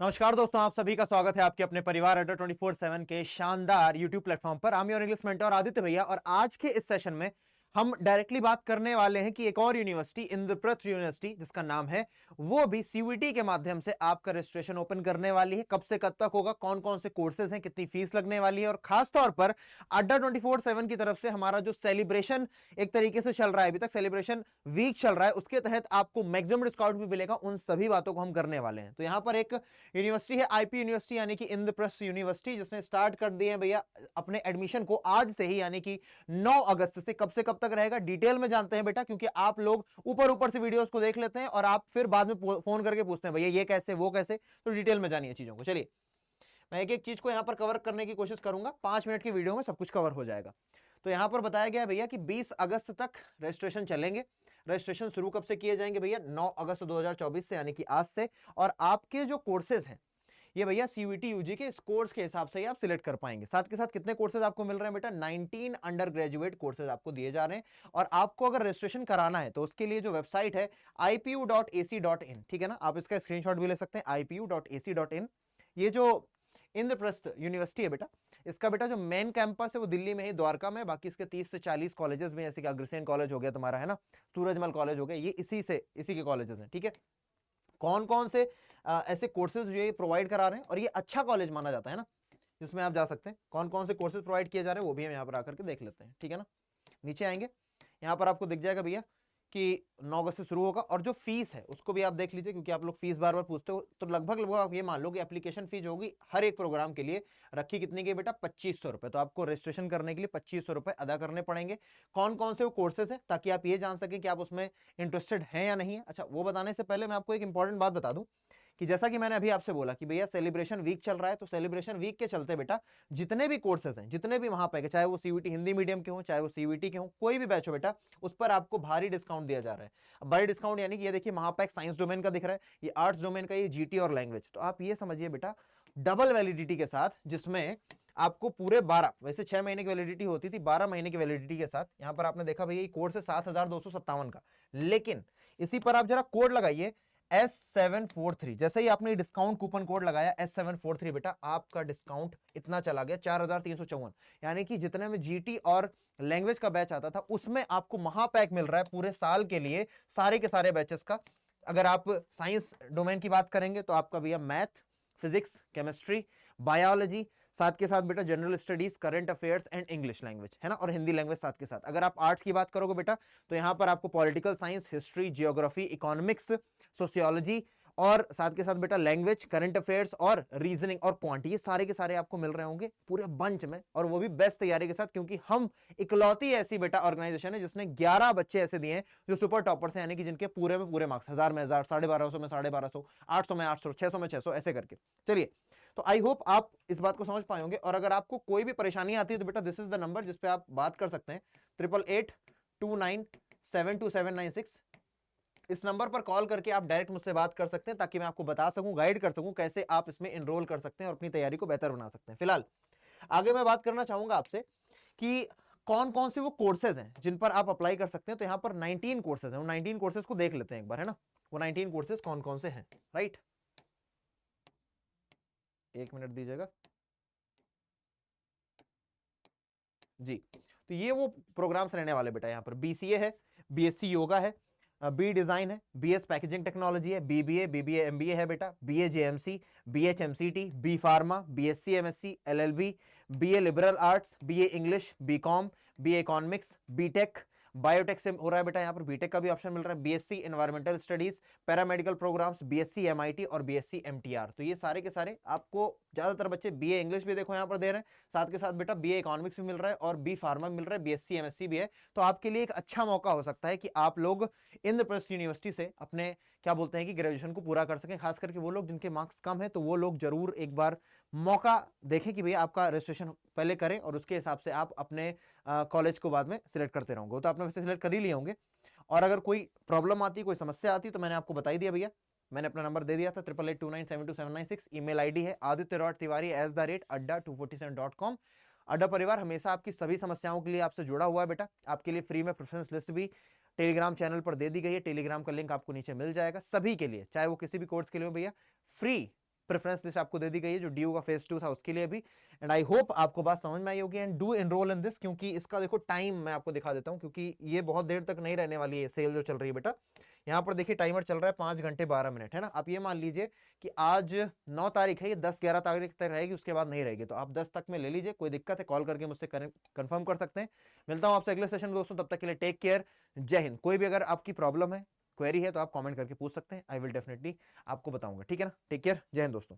नमस्कार दोस्तों, आप सभी का स्वागत है आपके अपने परिवार अड्डा 24/7 के शानदार YouTube प्लेटफॉर्म पर। I'm your English mentor Aditya भैया, और आज के इस सेशन में हम डायरेक्टली बात करने वाले हैं कि एक और यूनिवर्सिटी, इंद्रप्रस्थ यूनिवर्सिटी, जिसका नाम है, वो भी सीयूईटी के माध्यम से आपका रजिस्ट्रेशन ओपन करने वाली है। कब से कब तक होगा, कौन कौन से कोर्सेज हैं, कितनी फीस लगने वाली है, और खास तौर पर अड्डा 24/7 की तरफ से हमारा जो सेलिब्रेशन एक तरीके से चल रहा है, अभी तक सेलिब्रेशन वीक चल रहा है, उसके तहत आपको मैक्सिमम डिस्काउंट भी मिलेगा। उन सभी बातों को हम करने वाले हैं। तो यहां पर एक यूनिवर्सिटी है आईपी यूनिवर्सिटी, यानी कि इंद्रप्रस्थ यूनिवर्सिटी, जिसने स्टार्ट कर दिए हैं भैया अपने एडमिशन को आज से ही, यानी कि 9 अगस्त से। कब से कब तक रहेगा, डिटेल में जानते हैं बेटा, क्योंकि आप लोग ऊपर ऊपर से वीडियोस को देख लेते हैं और आप फिर बाद में फोन करके पूछते हैं भैया ये कैसे वो कैसे। तो डिटेल में जानिए चीजों को। चलिए, मैं एक एक चीज को यहां पर कवर करने की कोशिश करूंगा। 5 मिनट की वीडियो में सब कुछ कवर हो जाएगा। तो यहां पर बताया गया भैया कि 20 अगस्त तक रजिस्ट्रेशन चलेंगे। रजिस्ट्रेशन शुरू कब से किए जाएंगे भैया? 9 अगस्त 2024 से, यानी कि आज से। और आपके जो कोर्सेज हैं ये भैया सीयूईटी यूजी के इस कोर्स के हिसाब से ही आप सिलेक्ट कर पाएंगे। साथ के साथ कितने कोर्सेज आपको मिल रहे हैं बेटा? 19 अंडर ग्रेजुएट कोर्सेज आपको दिए जा रहे हैं। और आपको अगर रजिस्ट्रेशन कराना है तो उसके लिए जो वेबसाइट है ipu.ac.in, ठीक है ना, आप इसका स्क्रीनशॉट भी ले सकते हैं, ipu.ac.in। ये जो इंद्रप्रस्थ यूनिवर्सिटी है बेटा, इसका बेटा जो मेन कैंपस है वो दिल्ली में ही, द्वारका में। बाकी इसके 30 से 40 कॉलेजेस में, जैसे कि अग्रसेन कॉलेज हो गया तुम्हारा, है ना, सूरजमल कॉलेज हो गया, ये इसी के कॉलेजेस हैं, ठीक है। कौन कौन से ऐसे कोर्सेज जो ये प्रोवाइड करा रहे हैं, और ये अच्छा कॉलेज माना जाता है ना, जिसमें आप जा सकते हैं। कौन कौन से कोर्सेज प्रोवाइड किए जा रहे हैं वो भी हम यहाँ पर आकर के देख लेते हैं, ठीक है ना। नीचे आएंगे, यहाँ पर आपको दिख जाएगा भैया कि 9 अगस्त से शुरू होगा। और जो फीस है उसको भी आप देख लीजिए, क्योंकि आप लोग फीस बार बार पूछते हो। तो लगभग लगभग आप ये मान लो कि एप्लीकेशन फीस होगी हर एक प्रोग्राम के लिए रखी कितनी की बेटा? 2500 रुपए। तो आपको रजिस्ट्रेशन करने के लिए 2500 रुपए अदा करने पड़ेंगे। कौन कौन से वो कोर्सेज है, ताकि आप ये जान सकें कि आप उसमें इंटरेस्टेड हैं या नहीं है। अच्छा, वो बताने से पहले मैं आपको एक इंपॉर्टेंट बात बता दूं कि जैसा कि मैंने अभी आपसे बोला कि भैया सेलिब्रेशन वीक चल रहा है, तो सेलिब्रेशन वीक के चलते बेटा जितने भी कोर्सेज हैं, जितने भी वहां पे, चाहे वो सीयूईटी हिंदी मीडियम के हो, चाहे वो सीयूईटी के हो, कोई भी बैच हो बेटा, उस पर आपको भारी डिस्काउंट दिया जा रहा है। अब भारी डिस्काउंट यानी कि ये देखिए, महापैक साइंस डोमेन का दिख रहा है, ये आर्ट्स डोमेन का, ये जीटी और लैंग्वेज। तो आप ये समझिए बेटा, डबल वैलिडिटी के साथ, जिसमें आपको पूरे 12, वैसे 6 महीने की वैलिडिटी होती थी, 12 महीने की वैलिडिटी के साथ यहां पर आपने देखा भैया ये कोर्स है 7257 का। लेकिन इसी पर आप जरा कोड लगाइए S743। जैसे ही आपने डिस्काउंट कूपन कोड लगाया S743 बेटा, आपका डिस्काउंट इतना चला गया 4354। यानी कि जितने में जीटी और लैंग्वेज का बैच आता था उसमें आपको महापैक मिल रहा है पूरे साल के लिए, सारे के सारे बैचेस का। अगर आप साइंस डोमेन की बात करेंगे तो आपका भैया मैथ, फिजिक्स, केमिस्ट्री, बायोलॉजी, साथ के साथ बेटा general studies, current affairs and English language, है ना, और हिंदी लैंग्वेज साथ के साथ। अगर आप आर्ट्स की बात करोगे बेटा तो यहां पर आपको political science, history, geography, economics, sociology, और साथ के साथ बेटा लैंग्वेज, करंट अफेयर्स और रीजनिंग और क्वांट, ये सारे के सारे आपको मिल रहे होंगे पूरे बंच में, और वो भी बेस्ट तैयारी के साथ। क्योंकि हम इकलौती ऐसी बेटा ऑर्गेनाइजेशन है जिसने 11 बच्चे ऐसे दिए हैं जो सुपर टॉपर्स हैं, यानी कि जिनके पूरे में पूरे मार्क्स 1000 में 1000, 1250 में 1250, 800 में 800, 600 में 600, ऐसे करके। चलिए, तो आई होप आप इस बात को समझ पाए होंगे। और अगर आपको कोई भी परेशानी आती है तो बेटा दिस इज द नंबर जिस पे आप बात कर सकते हैं, 8882972796। इस नंबर पर कॉल करके आप डायरेक्ट मुझसे बात कर सकते हैं, ताकि मैं आपको बता सकूं, गाइड कर सकूं कैसे आप इसमें एनरोल कर सकते हैं और अपनी तैयारी को बेहतर बना सकते हैं। फिलहाल आगे मैं बात करना चाहूंगा आपसे कि कौन कौन से वो कोर्सेज हैं जिन पर आप अप्लाई कर सकते हैं। तो यहां पर 19 कोर्सेज हैं, वो 19 कोर्सेज को देख लेते हैं एक बार, है ना। वो 19 कोर्सेज कौन कौन से हैं, राइट। एक मिनट दीजिएगा जी। तो ये वो प्रोग्राम्स रहने वाले बेटा, यहां पर बीसीए है, बीएससी योगा है, बी डिजाइन है, बीएस पैकेजिंग टेक्नोलॉजी है, बीबीए एमबीए है बेटा, BA JMC, BHMCT, B pharma, BSc MSc, LLB, BA liberal arts, BA English, BCom, BA economics, BTech, biotech से हो रहा है बेटा, यहाँ पर बीटेक का भी ऑप्शन मिल रहा है, BSc environmental studies, paramedical programmes, BSc MIT और बीएससी एमटीआर। तो ये सारे के सारे आपको, ज्यादातर बच्चे बीए इंग्लिश भी देखो यहाँ पर दे रहे हैं, साथ के साथ बेटा बीए इकोनॉमिक्स भी मिल रहा है और बी फार्मा भी मिल रहा है, बीएससी एमएससी भी है। तो आपके लिए एक अच्छा मौका हो सकता है कि आप लोग इंद्रप्रस्थ यूनिवर्सिटी से अपने क्या बोलते हैं कि ग्रेजुएशन को पूरा कर सकें। खास करके वो लोग जिनके मार्क्स कम है, तो वो लोग जरूर एक बार मौका देखें कि भैया आपका रजिस्ट्रेशन पहले करें, और उसके हिसाब से आप अपने कॉलेज को बाद में सिलेक्ट करते रहोगे। तो आपने वैसे सिलेक्ट कर ही लिए होंगे। और अगर कोई प्रॉब्लम आती, कोई समस्या आती, तो मैंने आपको बता ही दिया भैया, मैंने अपना नंबर दे दिया था 8882972796। ईमेल आईडी है aditya.tiwari@adda247.com। अड्डा परिवार हमेशा आपकी सभी समस्याओं के लिए आपसे जुड़ा हुआ है बेटा। आपके लिए फ्री में प्रेफरेंस लिस्ट भी टेलीग्राम चैनल पर दे दी गई है, टेलीग्राम का लिंक आपको नीचे मिल जाएगा सभी के लिए, चाहे वो किसी भी कोर्स के लिए हो भैया, फ्री प्रेफरेंस लिस्ट आपको दे दी गई है जो ड्यू का फेज 2 था उसके लिए भी। एंड आई होप आपको बात समझ में आई होगी। And do enrol in this, क्योंकि इसका देखो टाइम मैं आपको दिखा देता हूं, क्योंकि ये बहुत देर तक नहीं रहने वाली है सेल जो चल रही है बेटा। यहाँ पर देखिए टाइमर चल रहा है 5 घंटे 12 मिनट, है ना। आप ये मान लीजिए कि आज 9 तारीख है, ये 10-11 तारीख तक रहेगी, उसके बाद नहीं रहेगी। तो आप 10 तक में ले लीजिए, कोई दिक्कत है कॉल करके मुझसे कंफर्म कर सकते हैं। मिलता हूं आपसे अगले सेशन में दोस्तों, तब तक के लिए टेक केयर, जय हिंद। कोई भी अगर आपकी प्रॉब्लम है, क्वेरी है, तो आप कमेंट करके पूछ सकते हैं, आई विल डेफिनेटली आपको बताऊंगा, ठीक है ना। टेक केयर, जय हिंद दोस्तों।